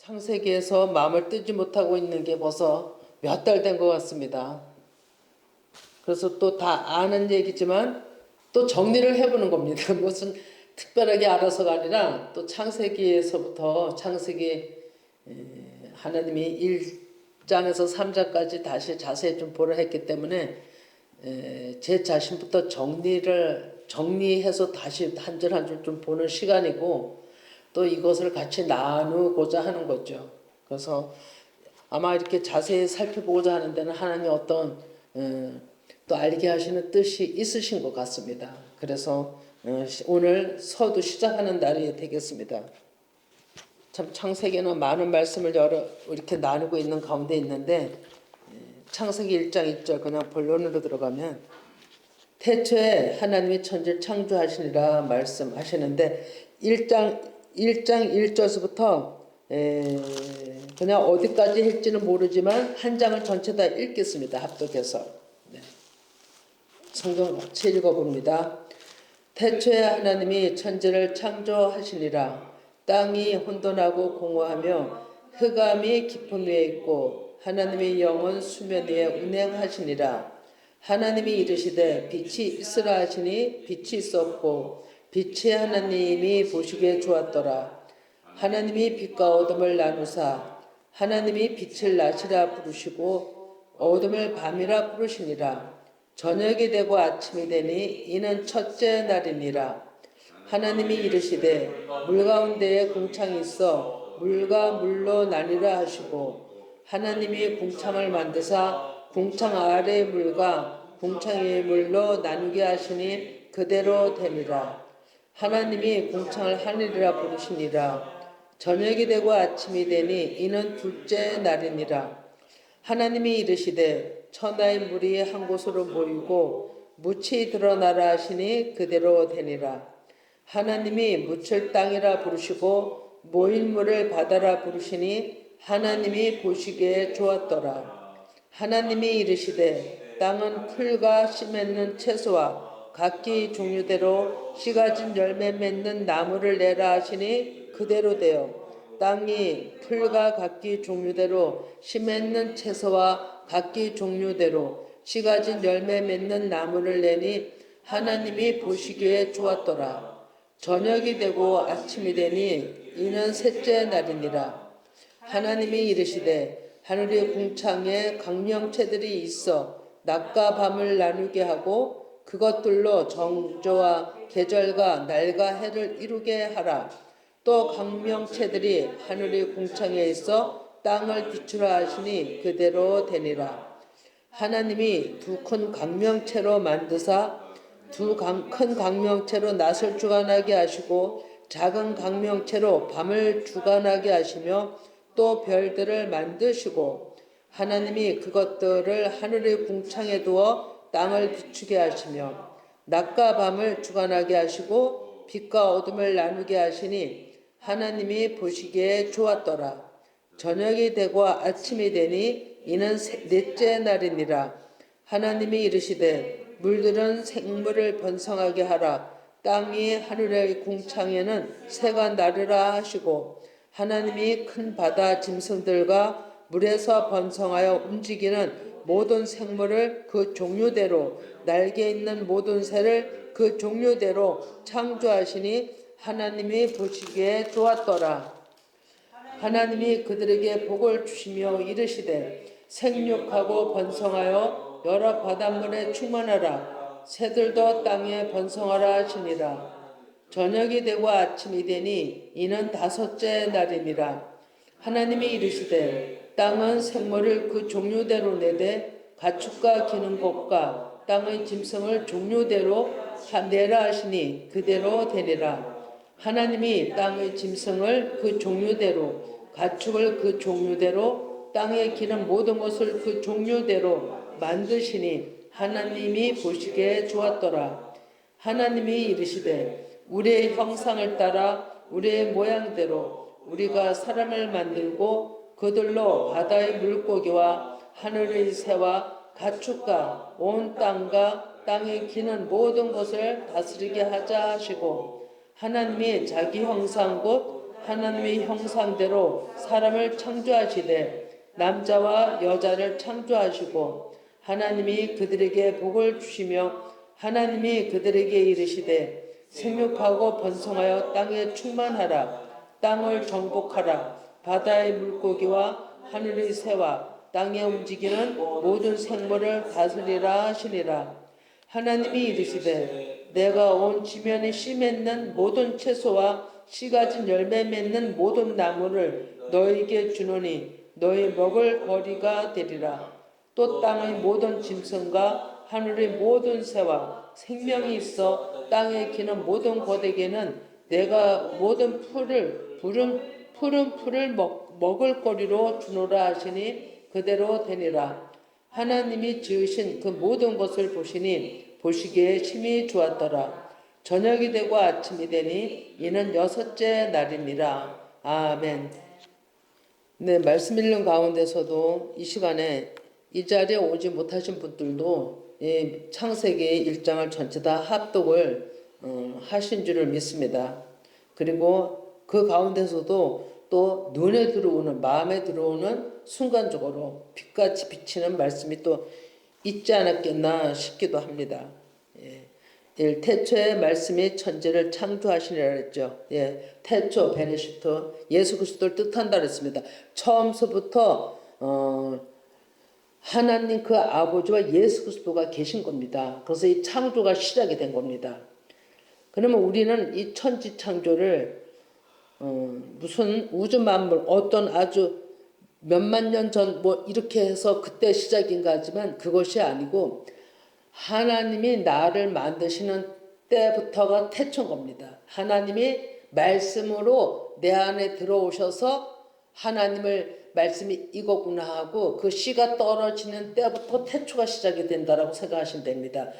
창세기에서 마음을 뜨지 못하고 있는 게 벌써 몇 달 된 것 같습니다. 그래서 또 다 아는 얘기지만 또 정리를 해보는 겁니다. 무슨 특별하게 알아서가 아니라 또 창세기에서부터 창세기 하나님이 1장에서 3장까지 다시 자세히 좀 보라 했기 때문에 제 자신부터 정리해서 다시 한 줄 한 줄 좀 보는 시간이고 또 이것을 같이 나누고자 하는 거죠. 그래서 아마 이렇게 자세히 살펴보고자 하는 데는 하나님이 어떤 또 알게 하시는 뜻이 있으신 것 같습니다. 그래서 오늘 서두 시작하는 날이 되겠습니다. 참 창세기는 많은 말씀을 이렇게 나누고 있는 가운데 있는데 창세기 1장 1절 그냥 본론으로 들어가면 태초에 하나님이 천지를 창조하시니라 말씀하시는데 1장 1절부터 그냥 어디까지 할지는 모르지만 한 장을 전체 다 읽겠습니다. 합독해서. 네. 성경 같이 읽어봅니다. 태초에 하나님이 천지를 창조하시니라. 땅이 혼돈하고 공허하며 흑암이 깊음 위에 있고 하나님의 영은 수면 위에 운행하시니라. 하나님이 이르시되 빛이 있으라 하시니 빛이 있었고 빛이 하나님이 보시기에 좋았더라. 하나님이 빛과 어둠을 나누사 하나님이 빛을 낮이라 부르시고 어둠을 밤이라 부르시니라. 저녁이 되고 아침이 되니 이는 첫째 날이니라. 하나님이 이르시되 물 가운데에 궁창이 있어 물과 물로 나뉘라 하시고 하나님이 궁창을 만드사 궁창 아래의 물과 궁창 위의 물로 나누게 하시니 그대로 되니라. 하나님이 궁창을 하늘이라 부르시니라. 저녁이 되고 아침이 되니 이는 둘째 날이니라. 하나님이 이르시되 천하의 물이 한 곳으로 모이고 묻이 드러나라 하시니 그대로 되니라. 하나님이 묻을 땅이라 부르시고 모인 물을 바다라 부르시니 하나님이 보시기에 좋았더라. 하나님이 이르시되 땅은 풀과 씨 맺는 채소와 각기 종류대로 씨 가진 열매 맺는 나무를 내라 하시니 그대로 되어 땅이 풀과 각기 종류대로 씨 맺는 채소와 각기 종류대로 씨 가진 열매 맺는 나무를 내니 하나님이 보시기에 좋았더라. 저녁이 되고 아침이 되니 이는 셋째 날이니라. 하나님이 이르시되 하늘의 궁창에 광명체들이 있어 낮과 밤을 나누게 하고 그것들로 정조와 계절과 날과 해를 이루게 하라. 또 광명체들이 하늘의 궁창에 있어 땅을 비추라 하시니 그대로 되니라. 하나님이 두 큰 광명체로 만드사 두 큰 광명체로 낮을 주관하게 하시고 작은 광명체로 밤을 주관하게 하시며 또 별들을 만드시고 하나님이 그것들을 하늘의 궁창에 두어 땅을 비추게 하시며 낮과 밤을 주관하게 하시고 빛과 어둠을 나누게 하시니 하나님이 보시기에 좋았더라. 저녁이 되고 아침이 되니 이는 넷째 날이니라. 하나님이 이르시되 물들은 생물을 번성하게 하라. 땅 위 하늘의 궁창에는 새가 나르라 하시고 하나님이 큰 바다 짐승들과 물에서 번성하여 움직이는 모든 생물을 그 종류대로 날개 있는 모든 새를 그 종류대로 창조하시니 하나님이 보시기에 좋았더라. 하나님이 그들에게 복을 주시며 이르시되 생육하고 번성하여 여러 바닷물에 충만하라. 새들도 땅에 번성하라 하시니라. 저녁이 되고 아침이 되니 이는 다섯째 날이니라. 하나님이 이르시되 땅은 생물을 그 종류대로 내되 가축과 기는 것과 땅의 짐승을 종류대로 내라 하시니 그대로 되니라. 하나님이 땅의 짐승을 그 종류대로 가축을 그 종류대로 땅에 기는 모든 것을 그 종류대로 만드시니 하나님이 보시기에 좋았더라. 하나님이 이르시되 우리의 형상을 따라 우리의 모양대로 우리가 사람을 만들고 그들로 바다의 물고기와 하늘의 새와 가축과 온 땅과 땅에 기는 모든 것을 다스리게 하자 하시고 하나님이 자기 형상 곧 하나님의 형상대로 사람을 창조하시되 남자와 여자를 창조하시고 하나님이 그들에게 복을 주시며 하나님이 그들에게 이르시되 생육하고 번성하여 땅에 충만하라. 땅을 정복하라. 바다의 물고기와 하늘의 새와 땅에 움직이는 모든 생물을 다스리라 하시니라. 하나님이 이르시되 내가 온 지면에 씨 맺는 모든 채소와 씨 가진 열매 맺는 모든 나무를 너에게 주노니 너희 먹을 거리가 되리라. 또 땅의 모든 짐승과 하늘의 모든 새와 생명이 있어 땅에 기는 모든 고대개는 내가 모든 푸른 풀을 먹을 거리로 주노라 하시니 그대로 되니라. 하나님이 지으신 그 모든 것을 보시니 보시기에 심히 좋았더라. 저녁이 되고 아침이 되니 이는 여섯째 날이니라. 아멘. 네, 말씀 읽는 가운데서도 이 시간에 이 자리에 오지 못하신 분들도 이 창세기 1장을 전체 다 합독을 하신 줄을 믿습니다. 그리고 그 가운데서도 또 눈에 들어오는, 마음에 들어오는 순간적으로 빛같이 비치는 말씀이 또 있지 않았겠나 싶기도 합니다. 예. 태초에 말씀이 천지를 창조하시니라 그랬죠. 예. 태초, 베네시터, 예수 그리스도를 뜻한다 그랬습니다. 처음서부터 하나님 그 아버지와 예수 그리스도가 계신 겁니다. 그래서 이 창조가 시작이 된 겁니다. 그러면 우리는 이 천지 창조를 무슨 우주 만물 어떤 아주 몇만 년 전 뭐 이렇게 해서 그때 시작인가 하지만 그것이 아니고 하나님이 나를 만드시는 때부터가 태초인 겁니다. 하나님이 말씀으로 내 안에 들어오셔서 하나님을 말씀이 이거구나 하고 그 씨가 떨어지는 때부터 태초가 시작이 된다라고 생각하시면 됩니다.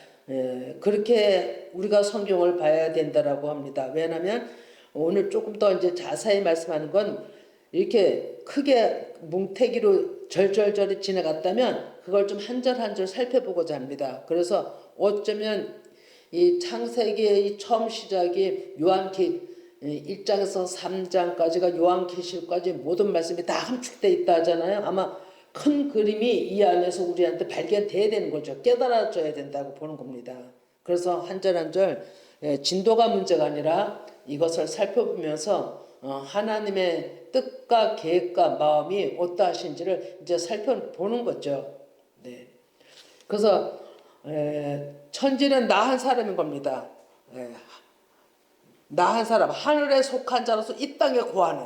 그렇게 우리가 성경을 봐야 된다라고 합니다. 왜냐하면 오늘 조금 더 이제 자세히 말씀하는 건 이렇게 크게 뭉태기로 절절절이 지나갔다면 그걸 좀 한 절 한 절 살펴보고자 합니다. 그래서 어쩌면 이 창세기의 이 처음 시작이 요한계 1장에서 3장까지가 요한계시록까지 모든 말씀이 다 함축되어 있다 하잖아요. 아마 큰 그림이 이 안에서 우리한테 발견돼야 되는 거죠. 깨달아져야 된다고 보는 겁니다. 그래서 한 절 한 절 진도가 문제가 아니라 이것을 살펴보면서 하나님의 뜻과 계획과 마음이 어떠하신지를 이제 살펴보는 거죠. 네. 그래서 천지는 나 한 사람인 겁니다. 나 한 사람, 하늘에 속한 자로서 이 땅에 거하는.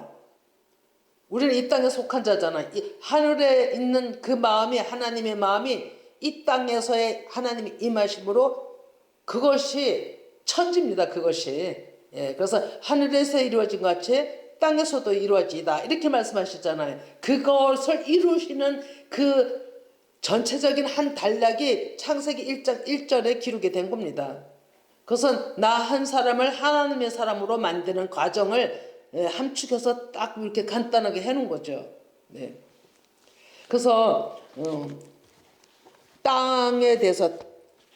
우리는 이 땅에 속한 자잖아. 이 하늘에 있는 그 마음이 하나님의 마음이 이 땅에서의 하나님의 임하심으로 그것이 천지입니다. 그것이. 그래서 하늘에서 이루어진 것 같이 땅에서도 이루어지다. 이렇게 말씀하시잖아요. 그것을 이루시는 그 전체적인 한 단락이 창세기 1장 1절에 기록이 된 겁니다. 그것은 나 한 사람을 하나님의 사람으로 만드는 과정을 함축해서 딱 이렇게 간단하게 해놓은 거죠. 네. 그래서 땅에 대해서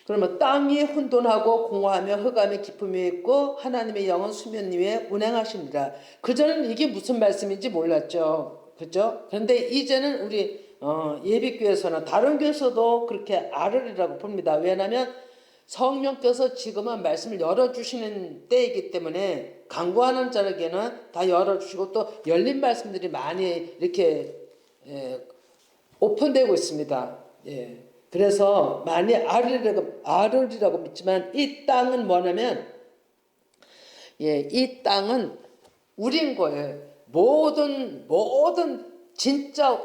그러면 땅이 혼돈하고 공허하며 흑암의 기품이 있고 하나님의 영은 수면 위에 운행하시니라. 그전에는 이게 무슨 말씀인지 몰랐죠. 그죠? 그런데 이제는 우리 예비교회에서는 다른 교회에서도 그렇게 알으리라고 봅니다. 왜냐하면 성령께서 지금은 말씀을 열어주시는 때이기 때문에 강구하는 자에게는 다 열어주시고 또 열린 말씀들이 많이 이렇게 오픈되고 있습니다. 예. 그래서 많이 알으리라고 믿지만 이 땅은 뭐냐면 이 땅은 우린 거예요. 모든 진짜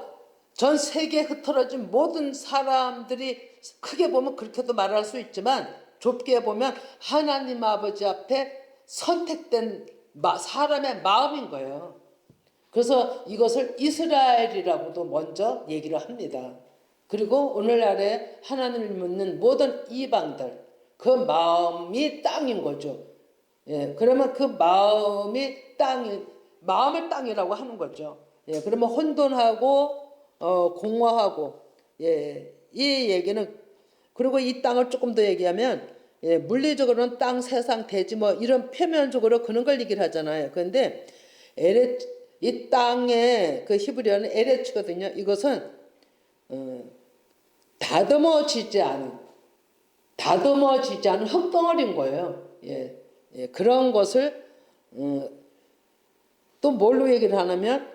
전 세계에 흩어진 모든 사람들이 크게 보면 그렇게도 말할 수 있지만 좁게 보면 하나님 아버지 앞에 선택된 사람의 마음인 거예요. 그래서 이것을 이스라엘이라고도 먼저 얘기를 합니다. 그리고 오늘날에 하나님을 믿는 모든 이방들 그 마음이 땅인 거죠. 그러면 그 마음이 마음을 땅이라고 하는 거죠. 그러면 혼돈하고 공허하고 이 얘기는 그리고 이 땅을 조금 더 얘기하면 물리적으로는 땅, 세상, 대지 뭐 이런 표면적으로 그런 걸 얘기를 하잖아요. 그런데 에레 이 땅의 그 히브리어는 에레츠거든요. 이것은 다듬어지지 않은 흙덩어리인 거예요. 예, 예, 그런 것을 또 뭘로 얘기를 하냐면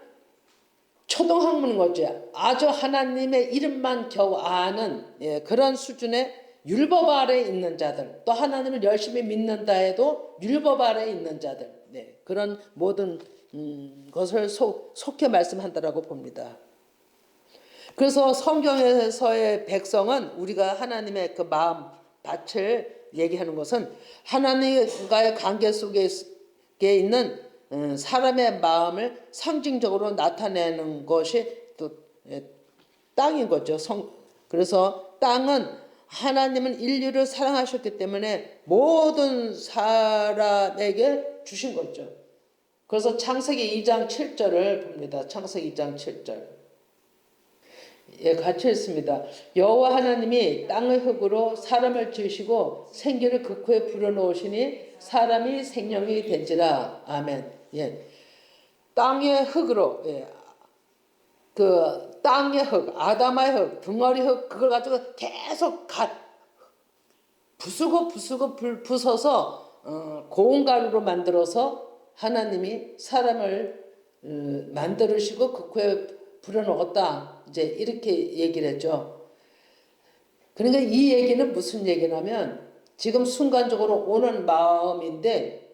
초등학문인 거지. 아주 하나님의 이름만 겨우 아는 그런 수준의 율법 아래에 있는 자들, 또 하나님을 열심히 믿는다 해도 율법 아래에 있는 자들, 그런 모든 것을 속해 말씀한다라고 봅니다. 그래서 성경에서의 백성은 우리가 하나님의 그 마음 밭을 얘기하는 것은 하나님과의 관계 속에 있는 사람의 마음을 상징적으로 나타내는 것이 또 땅인 거죠. 그래서 땅은 하나님은 인류를 사랑하셨기 때문에 모든 사람에게 주신 거죠. 그래서 창세기 2장 7절을 봅니다. 창세기 2장 7절. 예, 같이 읽습니다. 여호와 하나님이 땅의 흙으로 사람을 지으시고 생기를 그 코에 불어넣으시니 사람이 생명이 된지라. 아멘. 예, 땅의 흙으로, 그 땅의 흙, 아담의 흙, 덩어리 흙, 그걸 가지고 계속 부수고 부숴서 고운 가루로 만들어서 하나님이 사람을 만들으시고 그 코에 불어넣었다. 이제 이렇게 얘기를 했죠. 그러니까 이 얘기는 무슨 얘기냐면 지금 순간적으로 오는 마음인데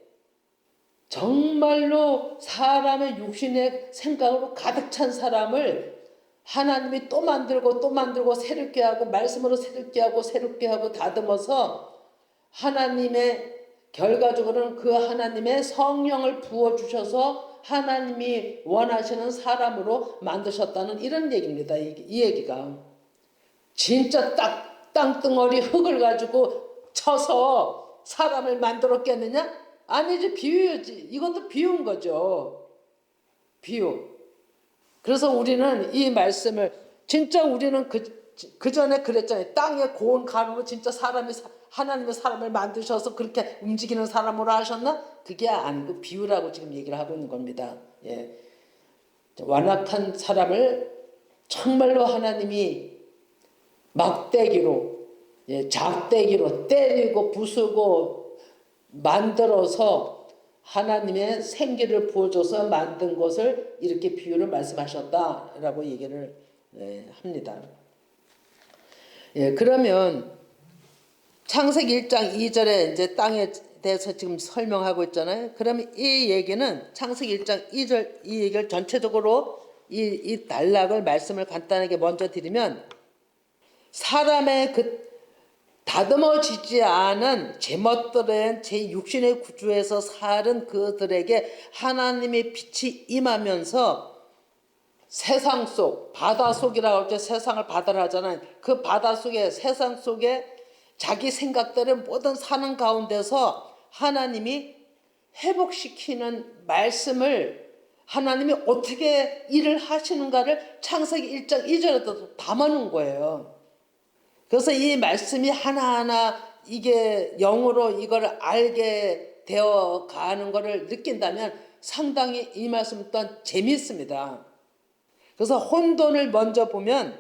정말로 사람의 육신의 생각으로 가득 찬 사람을 하나님이 또 만들고 새롭게 하고 말씀으로 새롭게 하고 다듬어서 하나님의 결과적으로는 그 하나님의 성령을 부어주셔서 하나님이 원하시는 사람으로 만드셨다는 이런 얘기입니다. 이 얘기가 진짜 땅덩어리 흙을 가지고 쳐서 사람을 만들었겠느냐? 아니지, 비유지. 이것도 비유인 거죠. 비유. 그래서 우리는 이 말씀을 진짜 우리는 그 전에 그랬잖아요. 땅에 고운 가루로 진짜 하나님의 사람을 만드셔서 그렇게 움직이는 사람으로 하셨나? 그게 아니고 비유라고 지금 얘기를 하고 있는 겁니다. 예. 완악한 사람을 정말로 하나님이 막대기로, 작대기로 때리고 부수고 만들어서 하나님의 생기를 부어줘서 만든 것을 이렇게 비유를 말씀하셨다라고 얘기를 합니다. 그러면 창세기 1장 2절에 이제 땅에 대해서 지금 설명하고 있잖아요. 그러면 이 얘기는 창세기 1장 2절 이 얘기를 전체적으로 이 단락을 말씀을 간단하게 먼저 드리면 사람의 그 다듬어지지 않은 제멋들은 제 육신의 구주에서 사는 그들에게 하나님의 빛이 임하면서 세상 속, 바다 속이라고 할 때 세상을 바다라 하잖아요. 그 바다 속에, 세상 속에 자기 생각들을 모든 사는 가운데서 하나님이 회복시키는 말씀을 하나님이 어떻게 일을 하시는가를 창세기 1장 2절에도 담아놓은 거예요. 그래서 이 말씀이 하나하나 이게 영으로 이걸 알게 되어 가는 것을 느낀다면 상당히 이 말씀 또한 재미있습니다. 그래서 혼돈을 먼저 보면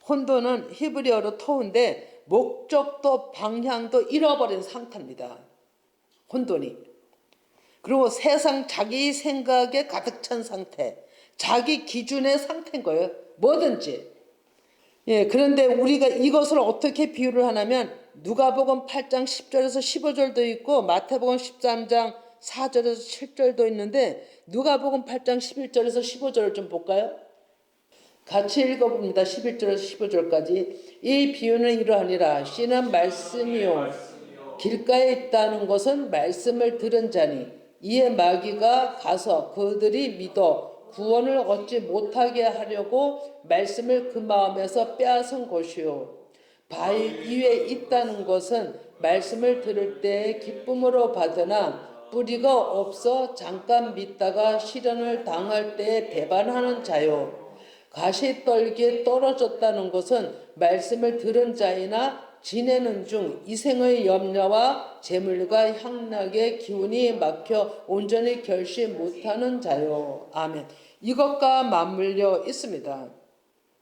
혼돈은 히브리어로 토우인데 목적도 방향도 잃어버린 상태입니다. 혼돈이. 그리고 세상 자기 생각에 가득 찬 상태, 자기 기준의 상태인 거예요. 뭐든지. 그런데 우리가 이것을 어떻게 비유를 하냐면 누가복음 8장 10절에서 15절도 있고 마태복음 13장 4절에서 7절도 있는데 누가복음 8장 11절에서 15절을 좀 볼까요? 같이 읽어봅니다. 11절에서 15절까지. 이 비유는 이러하니라. 씨는 말씀이요 길가에 있다는 것은 말씀을 들은 자니 이에 마귀가 가서 그들이 믿어 구원을 얻지 못하게 하려고 말씀을 그 마음에서 빼앗은 것이요. 바위 위에 있다는 것은 말씀을 들을 때 기쁨으로 받으나 뿌리가 없어 잠깐 믿다가 시련을 당할 때 배반하는 자요. 가시떨기에 떨어졌다는 것은 말씀을 들은 자이나 지내는 중 이생의 염려와 재물과 향락의 기운이 막혀 온전히 결심 못하는 자요. 아멘. 이것과 맞물려 있습니다.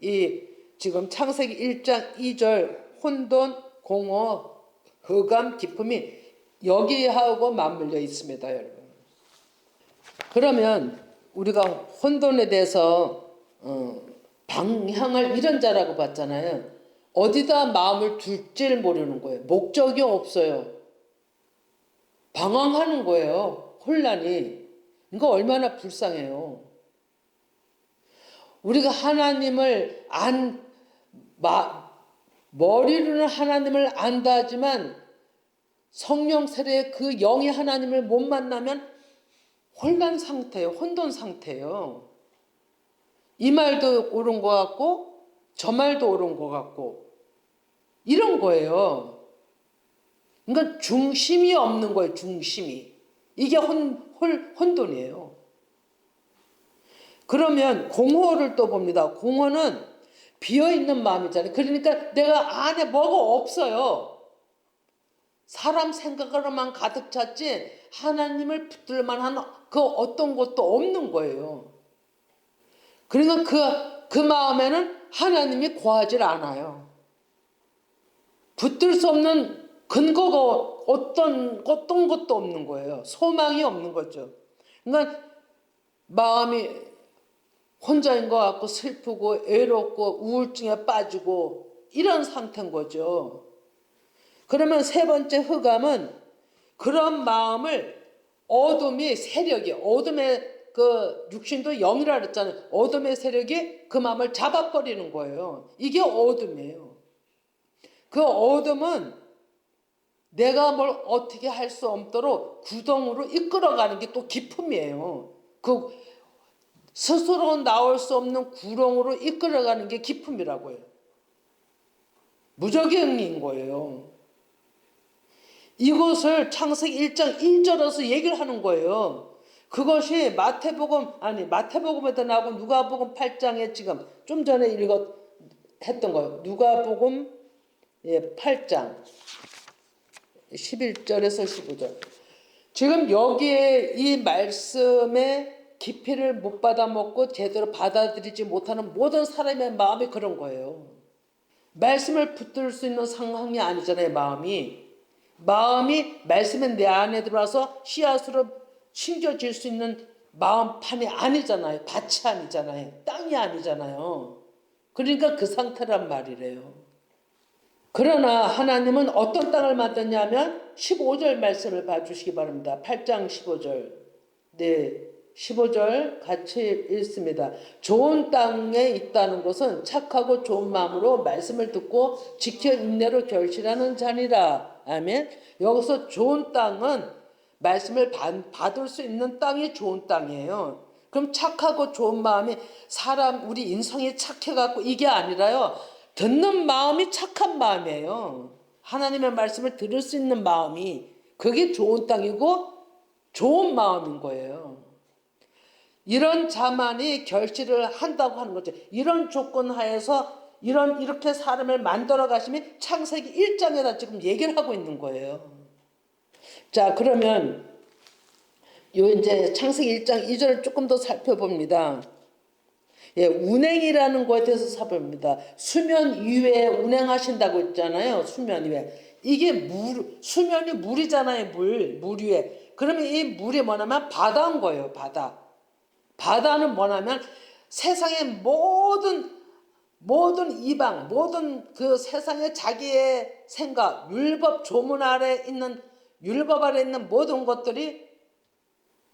이 지금 창세기 1장 2절 혼돈, 공허, 흑암, 기품이 여기하고 맞물려 있습니다, 여러분. 그러면 우리가 혼돈에 대해서 방향을 잃은 자라고 봤잖아요. 어디다 마음을 둘지를 모르는 거예요. 목적이 없어요. 방황하는 거예요. 혼란이. 이거 얼마나 불쌍해요. 우리가 하나님을 머리로는 하나님을 안다 하지만 성령 세례의 그 영이 하나님을 못 만나면 혼란 상태예요. 혼돈 상태예요. 이 말도 옳은 것 같고 저 말도 옳은 것 같고 이런 거예요. 그러니까 중심이 없는 거예요. 중심이. 이게 혼돈이에요. 그러면 공허를 또 봅니다. 공허는 비어있는 마음이잖아요. 그러니까 내가 안에 뭐가 없어요. 사람 생각으로만 가득 찼지 하나님을 붙들 만한 그 어떤 것도 없는 거예요. 그러니까 그 마음에는 하나님이 거하질 않아요. 붙들 수 없는 근거가 어떤 것도 없는 거예요. 소망이 없는 거죠. 그러니까 마음이 혼자인 것 같고 슬프고 외롭고 우울증에 빠지고 이런 상태인 거죠. 그러면 세 번째 흑암은 그런 마음을 어둠의 세력이 어둠의 그 육신도 영이라 그랬잖아요. 어둠의 세력이 그 마음을 잡아버리는 거예요. 이게 어둠이에요. 그 어둠은 내가 뭘 어떻게 할 수 없도록 구덩으로 이끌어가는 게 또 기품이에요. 그 스스로 나올 수 없는 구렁으로 이끌어가는 게 기품이라고 해요. 무적행인 거예요. 이것을 창세기 1장 1절에서 얘기를 하는 거예요. 그것이 마태복음에도 나오고 누가복음 8장에 지금 좀 전에 했던 거예요. 누가복음 8장 11절에서 15절. 지금 여기에 이 말씀의 깊이를 못 받아먹고 제대로 받아들이지 못하는 모든 사람의 마음이 그런 거예요. 말씀을 붙들 수 있는 상황이 아니잖아요. 마음이 말씀은 내 안에 들어와서 씨앗으로 심겨질 수 있는 마음판이 아니잖아요. 밭이 아니잖아요. 땅이 아니잖아요. 그러니까 그 상태란 말이래요. 그러나 하나님은 어떤 땅을 만드냐면 15절 말씀을 봐주시기 바랍니다. 8장 15절. 네, 15절 같이 읽습니다. 좋은 땅에 있다는 것은 착하고 좋은 마음으로 말씀을 듣고 지켜 인내로 결실하는 자니라. 아멘. 여기서 좋은 땅은 말씀을 받을 수 있는 땅이 좋은 땅이에요. 그럼 착하고 좋은 마음이 우리 인성이 착해갖고 이게 아니라요. 듣는 마음이 착한 마음이에요. 하나님의 말씀을 들을 수 있는 마음이 그게 좋은 땅이고 좋은 마음인 거예요. 이런 자만이 결실을 한다고 하는 거죠. 이런 조건 하에서 이렇게 사람을 만들어 가시면 창세기 1장에다 지금 얘기를 하고 있는 거예요. 자, 그러면 이제 창세기 1장 2절을 조금 더 살펴봅니다. 운행이라는 것에 대해서 살펴봅니다. 수면 위에 운행하신다고 했잖아요. 수면 위에. 이게 수면이 물이잖아요. 물 위에. 그러면 이 물이 뭐냐면 바다인 거예요. 바다는 뭐냐면 세상의 모든 이방, 모든 그 세상의 자기의 생각, 율법 아래 있는 모든 것들이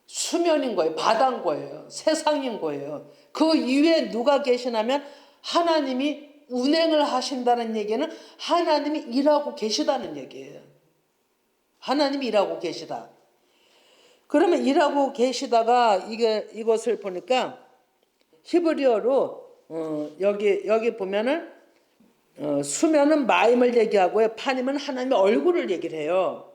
수면인 거예요. 바다인 거예요. 세상인 거예요. 그 이외에 누가 계시냐면 하나님이 운행을 하신다는 얘기는 하나님이 일하고 계시다는 얘기예요. 하나님이 일하고 계시다. 그러면 일하고 계시다가 이것을 보니까 히브리어로 여기 보면은 수면은 마임을 얘기하고요. 파님은 하나님의 얼굴을 얘기를 해요.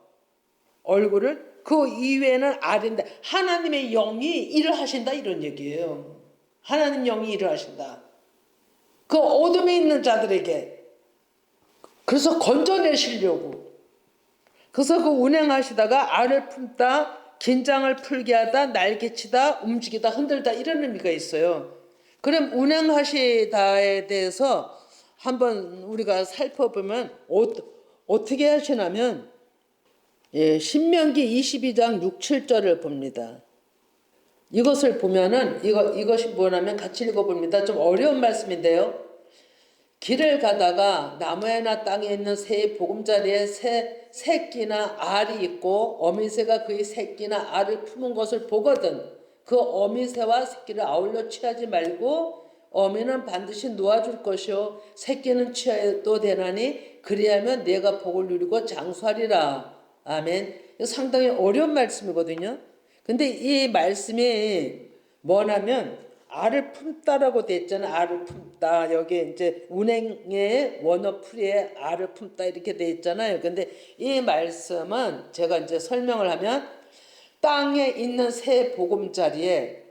얼굴을 그 이외에는 아래인데 하나님의 영이 일을 하신다 이런 얘기예요. 하나님 영이 일을 하신다. 그 어둠에 있는 자들에게 그래서 건져내시려고. 그래서 그 운행하시다가 알을 품다, 긴장을 풀게 하다, 날개치다, 움직이다, 흔들다 이런 의미가 있어요. 그럼 운행하시다에 대해서 한번 우리가 살펴보면 어떻게 하시냐면 신명기 22장 6, 7절을 봅니다. 이것을 보면은 이것이 뭐냐면 같이 읽어봅니다. 좀 어려운 말씀인데요. 길을 가다가 나무에나 땅에 있는 새의 보금자리에 새끼나 알이 있고 어미새가 그의 새끼나 알을 품은 것을 보거든 그 어미새와 새끼를 아울러 취하지 말고 어미는 반드시 놓아줄 것이요 새끼는 취하여도 되나니 그리하면 내가 복을 누리고 장수하리라. 아멘. 이거 상당히 어려운 말씀이거든요. 근데 이 말씀이 뭐냐면 알을 품다라고 돼 있잖아. 알을 품다. 여기 이제 운행의 원어풀이에 알을 품다 이렇게 돼 있잖아요. 근데 이 말씀은 제가 이제 설명을 하면 땅에 있는 새 보금자리에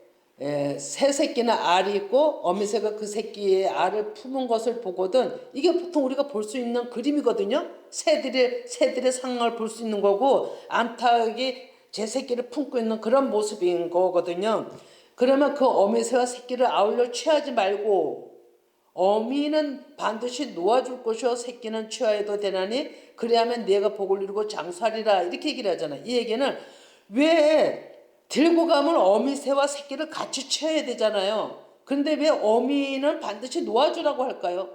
새 새끼나 알이 있고 어미새가 그 새끼의 알을 품은 것을 보거든 이게 보통 우리가 볼 수 있는 그림이거든요. 새들의 상황을 볼 수 있는 거고 암탉이 제 새끼를 품고 있는 그런 모습인 거거든요. 그러면 그 어미새와 새끼를 아울러 취하지 말고 어미는 반드시 놓아줄 것이요 새끼는 취하여도 되나니 그리하면 내가 복을 누리고 장수하리라 이렇게 얘기를 하잖아요. 이 얘기는 왜 들고 가면 어미새와 새끼를 같이 취해야 되잖아요. 그런데 왜 어미는 반드시 놓아주라고 할까요?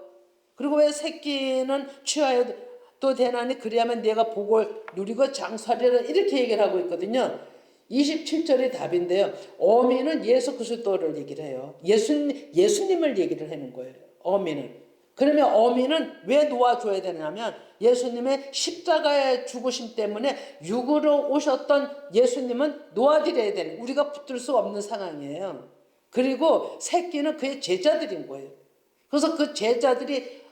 그리고 왜 새끼는 취하여도 되나니 그리하면 내가 복을 누리고 장수하리라 이렇게 얘기를 하고 있거든요. 27절이 답인데요. 어미는 예수 그리스도를 얘기를 해요. 예수님을 얘기를 하는 거예요. 어미는. 그러면 어미는 왜 놓아줘야 되냐면 예수님의 십자가의 죽으심 때문에 육으로 오셨던 예수님은 놓아드려야 되는 우리가 붙들 수 없는 상황이에요. 그리고 새끼는 그의 제자들인 거예요. 그래서 그 제자들이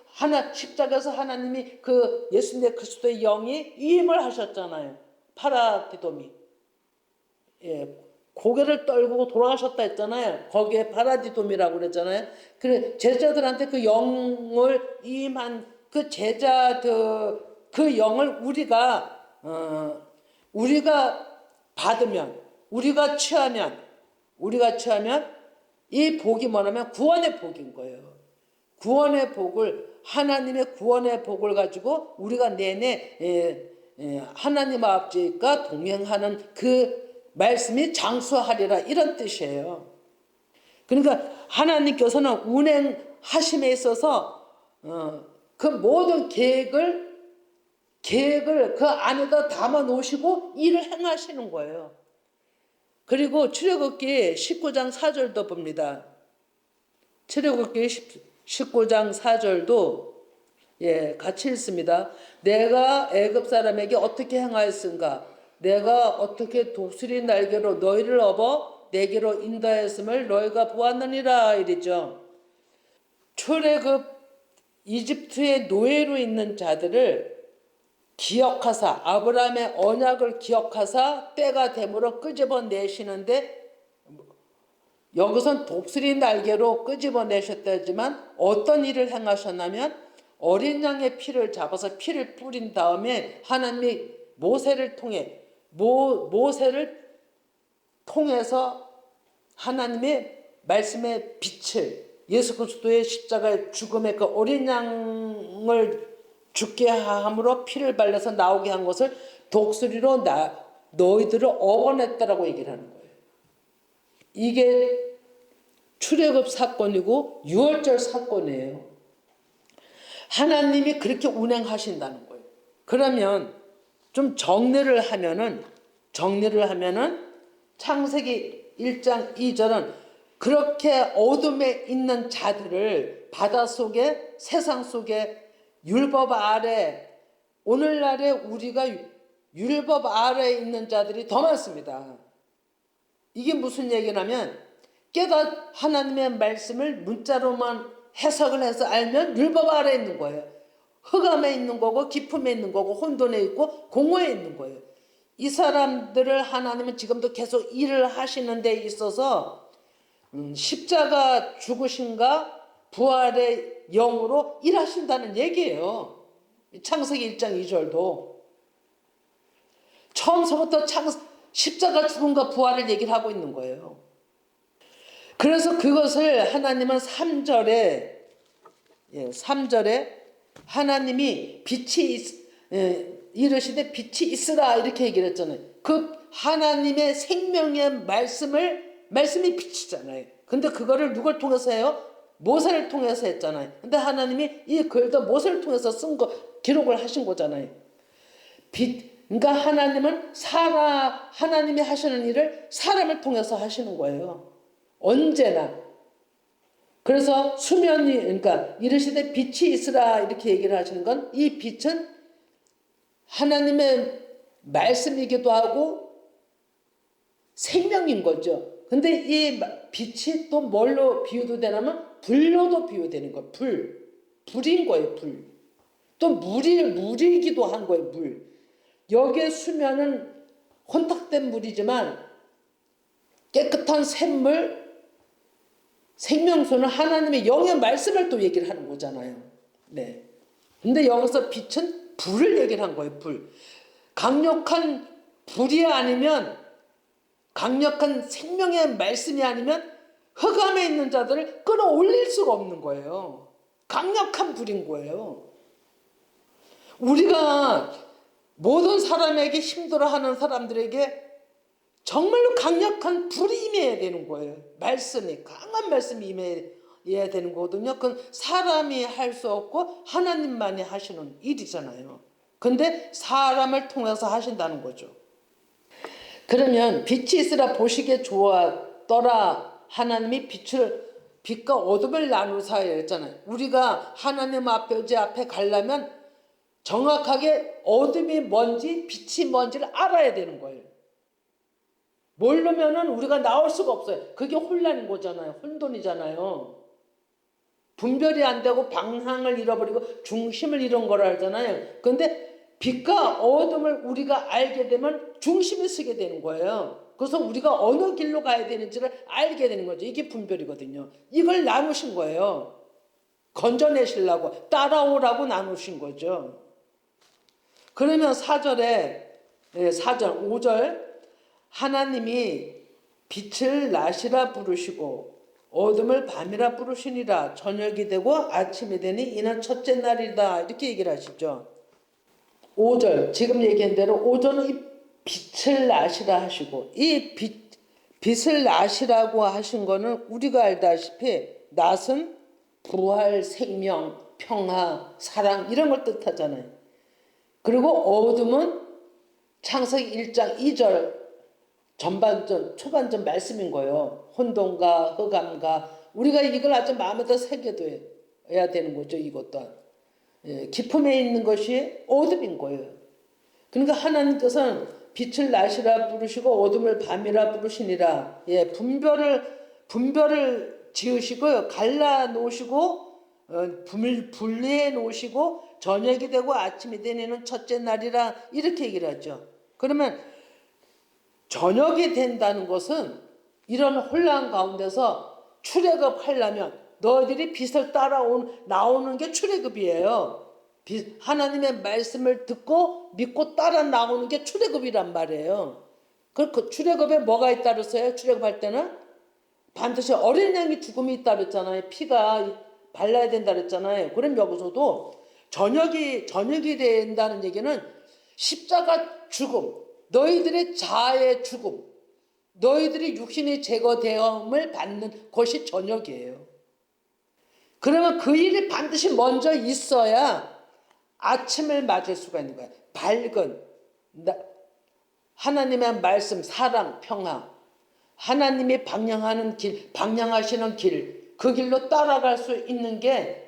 십자가에서 하나님이 그 예수님의 그리스도의 영이 위임을 하셨잖아요. 파라디돔이. 고개를 떨구고 돌아가셨다 했잖아요. 거기에 파라디돔이라고 그랬잖아요. 그래 제자들한테 그 영을 임한 그 제자들 그 영을 우리가 받으면 우리가 취하면 이 복이 뭐냐면 구원의 복인 거예요. 구원의 복을 하나님의 구원의 복을 가지고 우리가 내내 하나님 아버지가 동행하는 그 말씀이 장수하리라 이런 뜻이에요. 그러니까 하나님께서는 운행하심에 있어서 그 모든 계획을 그 안에다 담아 놓으시고 일을 행하시는 거예요. 그리고 출애굽기 19장 4절도 봅니다. 출애굽기 19장 4절도 같이 읽습니다. 내가 애굽 사람에게 어떻게 행하였은가? 내가 어떻게 독수리 날개로 너희를 업어 내게로 인도하였음을 너희가 보았느니라 이랬죠. 출애굽 이집트의 노예로 있는 자들을 기억하사 아브라함의 언약을 기억하사 때가 되므로 끄집어내시는데 여기선 독수리 날개로 끄집어내셨다지만 어떤 일을 행하셨냐면 어린 양의 피를 잡아서 피를 뿌린 다음에 하나님이 모세를 통해서 하나님의 말씀의 빛을 예수 그리스도의 십자가의 죽음의 그 어린 양을 죽게 함으로 피를 발라서 나오게 한 것을 독수리로 너희들을 억어냈다라고 얘기를 하는 거예요. 이게 출애굽 사건이고 유월절 사건이에요. 하나님이 그렇게 운행하신다는 거예요. 그러면 좀 정리를 하면은 창세기 1장 2절은 그렇게 어둠에 있는 자들을 바다 속에 세상 속에 율법 아래 오늘날에 우리가 율법 아래에 있는 자들이 더 많습니다. 이게 무슨 얘기냐면 하나님의 말씀을 문자로만 해석을 해서 알면 율법 아래에 있는 거예요. 흑암에 있는 거고 깊음에 있는 거고 혼돈에 있고 공허에 있는 거예요. 이 사람들을 하나님은 지금도 계속 일을 하시는 데 있어서 십자가 죽으신가 부활의 영으로 일하신다는 얘기예요. 창세기 1장 2절도 처음서부터 십자가 죽음과 부활을 얘기를 하고 있는 거예요. 그래서 그것을 하나님은 3절에 3절에 하나님이 이르시되 빛이 있으라 이렇게 얘기를 했잖아요. 그 하나님의 생명의 말씀이 빛이잖아요. 근데 그거를 누굴 통해서 해요? 모세를 통해서 했잖아요. 근데 하나님이 이 글도 모세를 통해서 쓴 거 기록을 하신 거잖아요. 그러니까 하나님은 하나님이 하시는 일을 사람을 통해서 하시는 거예요. 언제나. 그래서 그러니까 이르시되 빛이 있으라 이렇게 얘기를 하시는 건 이 빛은 하나님의 말씀이기도 하고 생명인 거죠. 근데 이 빛이 또 뭘로 비유도 되냐면 불로도 비유되는 거예요. 불인 거예요. 불. 또 물이기도 한 거예요. 물. 여기에 수면은 혼탁된 물이지만 깨끗한 샘물, 생명수는 하나님의 영의 말씀을 또 얘기를 하는 거잖아요. 네. 근데 여기서 빛은 불을 얘기를 한 거예요. 불. 강력한 불이 아니면 강력한 생명의 말씀이 아니면 흑암에 있는 자들을 끌어올릴 수가 없는 거예요. 강력한 불인 거예요. 우리가 모든 사람에게 힘들어하는 사람들에게 정말로 강력한 불이 임해야 되는 거예요. 강한 말씀이 임해야 되는 거거든요. 그건 사람이 할 수 없고 하나님만이 하시는 일이잖아요. 근데 사람을 통해서 하신다는 거죠. 그러면 빛이 있으라 보시기에 좋았더라. 하나님이 빛과 어둠을 나누사 했잖아요. 우리가 하나님 앞에 가려면 정확하게 어둠이 뭔지 빛이 뭔지를 알아야 되는 거예요. 모르면은 우리가 나올 수가 없어요. 그게 혼란인 거잖아요. 혼돈이잖아요. 분별이 안 되고 방향을 잃어버리고 중심을 잃은 거라 하잖아요. 그런데 빛과 어둠을 우리가 알게 되면 중심이 서게 되는 거예요. 그래서 우리가 어느 길로 가야 되는지를 알게 되는 거죠. 이게 분별이거든요. 이걸 나누신 거예요. 건져내시려고 따라오라고 나누신 거죠. 그러면 4절 5절 하나님이 빛을 낮이라 부르시고 어둠을 밤이라 부르시니라. 저녁이 되고 아침이 되니 이는 첫째 날이다. 이렇게 얘기를 하시죠. 5절 지금 얘기한 대로 5절은 이 빛을 낮이라 하시고 이 빛을 낮이라고 하신 거는 우리가 알다시피 낮은 부활, 생명, 평화, 사랑 이런 걸 뜻하잖아요. 그리고 어둠은 창세기 1장 2절 초반전 말씀인 거예요. 혼돈과 흑암과 우리가 이걸 아주 마음에다 새겨둬야 되는 거죠. 이것 또한 깊음에 있는 것이 어둠인 거예요. 그러니까 하나님께서는 빛을 낮이라 부르시고 어둠을 밤이라 부르시니라. 분별을 지으시고요. 갈라 놓으시고 분리해 놓으시고 저녁이 되고 아침이 되는 첫째 날이라 이렇게 얘기를 하죠. 그러면 저녁이 된다는 것은 이런 혼란 가운데서 출애굽하려면 너희들이 빛을 나오는 게 출애굽이에요. 하나님의 말씀을 듣고 믿고 따라 나오는 게 출애굽이란 말이에요. 그 출애굽에 뭐가 있다 그랬어요? 출애굽할 때는 반드시 어린 양이 죽음이 있다 그랬잖아요. 피가 발라야 된다 그랬잖아요. 그럼 여기서도 저녁이 된다는 얘기는 십자가 죽음, 너희들의 자아의 죽음, 너희들이 육신의 제거되음을 받는 것이 저녁이에요. 그러면 그 일이 반드시 먼저 있어야 아침을 맞을 수가 있는 거야. 밝은 하나님의 말씀, 사랑, 평화, 하나님이 방향하시는 길, 그 길로 따라갈 수 있는 게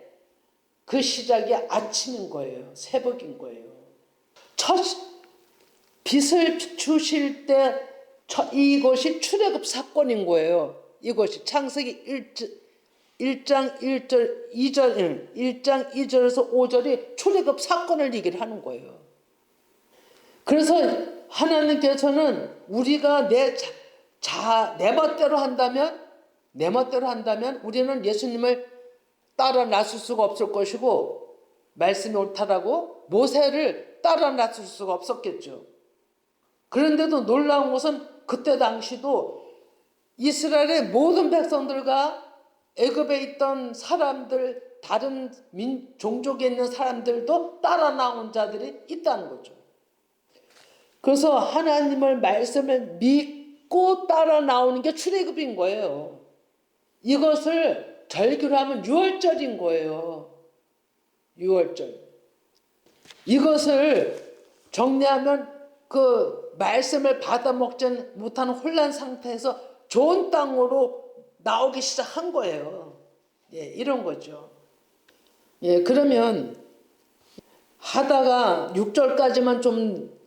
그 시작이 아침인 거예요. 새벽인 거예요. 첫 빛을 비추실 때 이것이 출애굽 사건인 거예요. 이것이 창세기 1장 1절 1장 2절에서 5절이 출애굽 사건을 얘기를 하는 거예요. 그래서 하나님께서는 우리가 내 멋대로 한다면 우리는 예수님을 따라 나설 수가 없을 것이고 말씀이 옳다라고 모세를 따라 놨을 수가 없었겠죠. 그런데도 놀라운 것은 그때 당시도 이스라엘의 모든 백성들과 애굽에 있던 사람들, 다른 종족에 있는 사람들도 따라 나온 자들이 있다는 거죠. 그래서 하나님을 말씀을 믿고 따라 나오는 게 출애굽인 거예요. 이것을 절기로 하면 유월절인 거예요. 유월절. 이것을 정리하면 그 말씀을 받아 먹지 못하는 혼란 상태에서 좋은 땅으로 나오기 시작한 거예요. 예, 이런 거죠. 예, 그러면 하다가 6절까지만 좀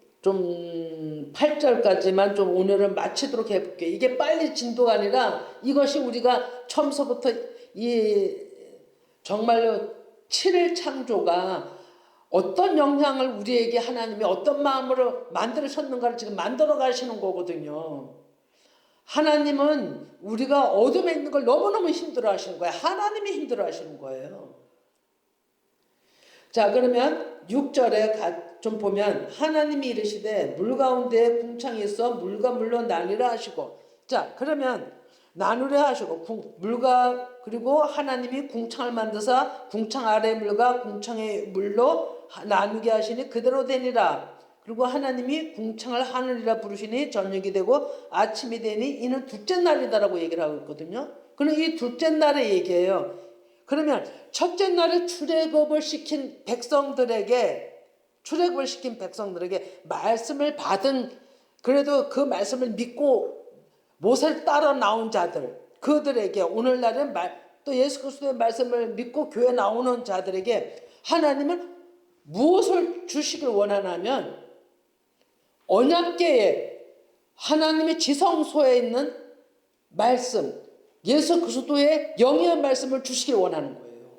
8절까지만 좀 오늘은 마치도록 해볼게요. 이게 빨리 진도가 아니라 이것이 우리가 처음서부터 이 정말로 7일 창조가 어떤 영향을 우리에게 하나님이 어떤 마음으로 만들으셨는가를 지금 만들어 가시는 거거든요. 하나님은 우리가 어둠에 있는 걸 너무너무 힘들어 하시는 거예요. 하나님이 힘들어 하시는 거예요. 자, 그러면 6절에 좀 보면 하나님이 이르시되 물 가운데 궁창이 있어 물과 물로 나뉘라 하시고, 자, 그러면 나누려 하시고 물과 그리고 하나님이 궁창을 만드사 궁창 아래 물과 궁창의 물로 나누게 하시니 그대로 되니라. 그리고 하나님이 궁창을 하늘이라 부르시니 저녁이 되고 아침이 되니 이는 둘째 날이다라고 얘기를 하고 있거든요. 그럼 이 둘째 날의 얘기예요. 그러면 첫째 날에 출애굽을 시킨 백성들에게 말씀을 받은, 그래도 그 말씀을 믿고 모세를 따라 나온 자들, 그들에게 오늘날은 또 예수 그리스도의 말씀을 믿고 교회 나오는 자들에게 하나님은 무엇을 주시길 원하냐면 언약궤에 하나님의 지성소에 있는 말씀, 예수 그리스도의 영의 말씀을 주시길 원하는 거예요.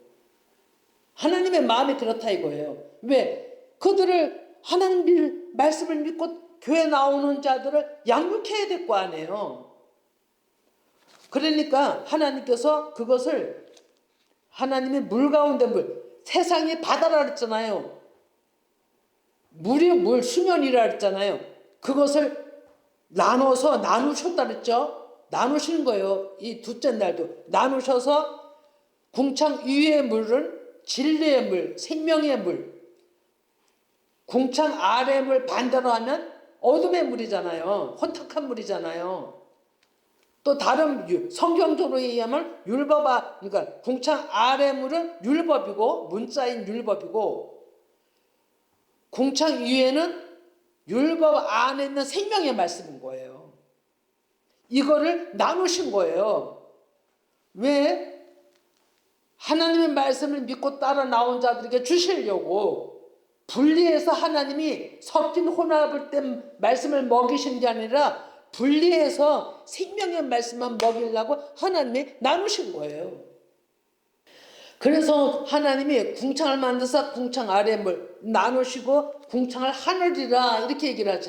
하나님의 마음이 그렇다 이거예요. 왜? 그들을 하나님 말씀을 믿고 교회 나오는 자들을 양육해야 될 거 아니에요. 그러니까 하나님께서 그것을 하나님의 물 가운데 세상이 바다라 그랬잖아요. 물이 물, 수면이라 그랬잖아요. 그것을 나누셨다 그랬죠. 나누시는 거예요. 이 둘째 날도 나누셔서 궁창 위의 물은 진리의 물, 생명의 물, 궁창 아래의 물 반대로 하면 어둠의 물이잖아요. 혼탁한 물이잖아요. 또 다른 성경적으로 얘기하면 그러니까 궁창 아래 물은 율법이고 문자인 율법이고, 궁창 위에는 율법 안에 있는 생명의 말씀인 거예요. 이거를 나누신 거예요. 왜? 하나님의 말씀을 믿고 따라 나온 자들에게 주시려고, 분리해서 하나님이 섞인 혼합을 된 말씀을 먹이신 게 아니라 분리해서 생명의 말씀만 먹이려고 하나님이 나누신 거예요. 그래서 하나님이 궁창을 만드사 궁창 아래 물 나누시고 궁창을 하늘이라 이렇게 얘기를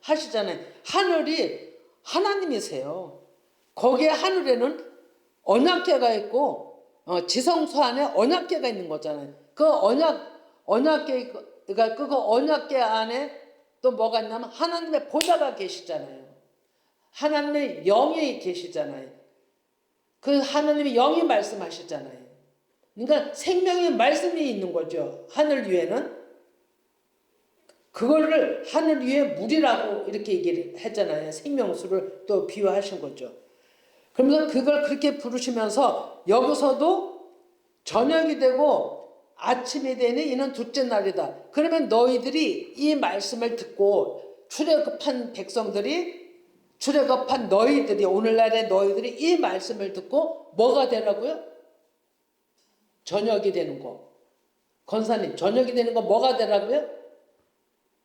하시잖아요. 하늘이 하나님이세요. 거기에 하늘에는 언약궤가 있고 지성소 안에 언약궤가 있는 거잖아요. 그 언약궤가 그 언약궤 안에 또 뭐가 있냐면 하나님의 보좌가 계시잖아요. 하나님의 영이 계시잖아요. 그 하나님의 영이 말씀하시잖아요. 그러니까 생명의 말씀이 있는 거죠. 하늘 위에는. 그거를 하늘 위에 물이라고 이렇게 얘기를 했잖아요. 생명수를 또 비유하신 거죠. 그러면서 그걸 그렇게 부르시면서 여기서도 저녁이 되고 아침이 되니 이는 둘째 날이다. 그러면 너희들이 이 말씀을 듣고 출애굽한 너희들이 오늘날의 너희들이 이 말씀을 듣고 뭐가 되라고요? 저녁이 되는 거. 권사님, 저녁이 되는 거 뭐가 되라고요?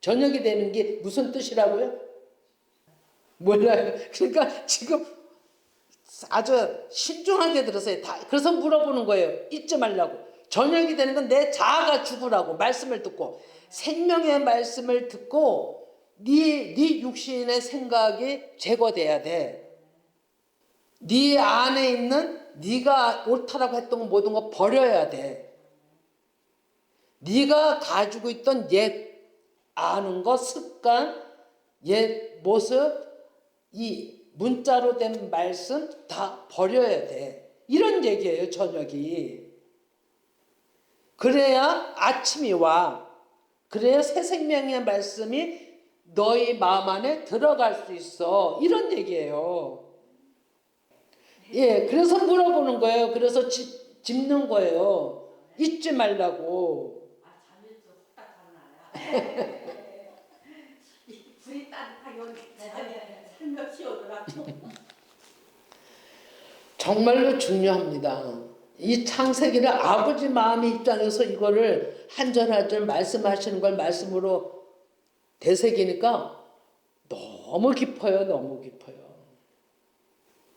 저녁이 되는 게 무슨 뜻이라고요? 몰라요. 그러니까 지금 아주 신중하게 들으세요. 그래서 물어보는 거예요. 잊지 말라고. 저녁이 되는 건 내 자아가 죽으라고 말씀을 듣고, 생명의 말씀을 듣고 네 육신의 생각이 제거돼야 돼. 네 안에 있는 네가 옳다라고 했던 모든 거 버려야 돼. 네가 가지고 있던 옛 아는 것, 습관, 옛 모습, 이 문자로 된 말씀 다 버려야 돼. 이런 얘기예요, 저녁이. 그래야 아침이 와. 그래야 새 생명의 말씀이 너희 마음 안에 들어갈 수 있어. 이런 얘기예요. 예, 그래서 물어보는 거예요. 그래서 짚는 거예요. 잊지 말라고. 아, 잠이 좀 딱 자는 불이 따뜻하게 오니까 살며시 오더라고. 정말로 중요합니다. 이 창세기를 아버지 마음의 입장에서 이거를 한 절 한 절 말씀하시는 걸 말씀으로 되새기니까 너무 깊어요. 너무 깊어요.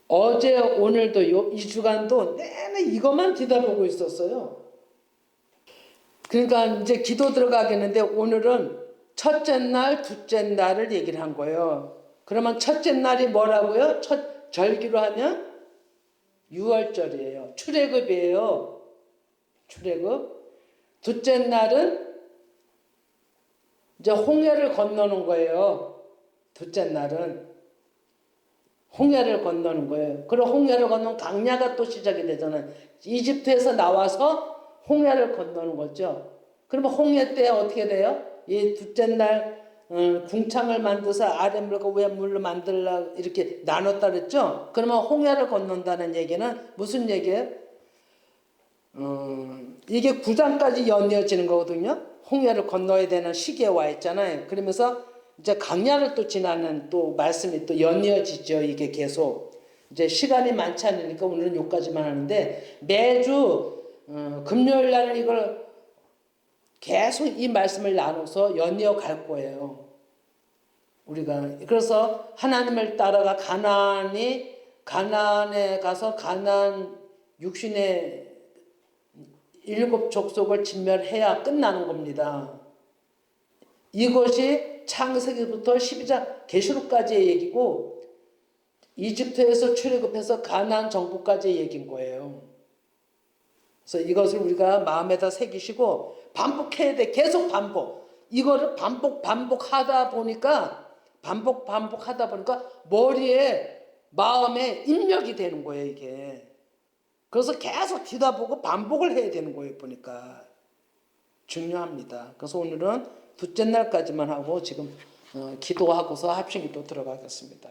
어제 오늘도 이 주간도 내내 이것만 뒤다보고 있었어요. 그러니까 이제 기도 들어가겠는데 오늘은 첫째 날, 둘째 날을 얘기를 한 거예요. 그러면 첫째 날이 뭐라고요? 첫 절기로 하면 6월절이에요. 출애굽이에요. 출애굽. 둘째 날은 이제 홍해를 건너는 거예요. 둘째 날은 홍해를 건너는 거예요. 그리고 홍해를 건너면 강야가 또 시작이 되잖아요. 이집트에서 나와서 홍해를 건너는 거죠. 그러면 홍해 때 어떻게 돼요? 이 둘째 날 궁창을 만들어서 아래 물과 위에 물로 만들라 이렇게 나눴다 그랬죠. 그러면 홍해를 건넌다는 얘기는 무슨 얘기예요? 이게 9장까지 연이어지는 거거든요. 홍해를 건너야 되는 시기에 와 있잖아요. 그러면서 이제 강야를 또 지나는 또 말씀이 또 연이어지죠. 이게 계속 이제 시간이 많지 않으니까 오늘은 여기까지만 하는데 매주 금요일 날은 이걸 계속 이 말씀을 나눠서 연이어 갈 거예요. 우리가 그래서 하나님을 따라가 가나안에 가서 가나안 육신의 7 족속을 진멸해야 끝나는 겁니다. 이것이 창세기부터 12장 계시록까지의 얘기고 이집트에서 출애굽해서 가나안 정복까지의 얘기인 거예요. 그래서 이것을 우리가 마음에다 새기시고 반복해야 돼. 계속 반복. 이거를 반복하다 보니까 머리에 마음에 입력이 되는 거예요, 이게. 그래서 계속 뒤다보고 반복을 해야 되는 거예요, 보니까. 중요합니다. 그래서 오늘은 둘째 날까지만 하고 지금 기도하고서 합심기도 들어가겠습니다.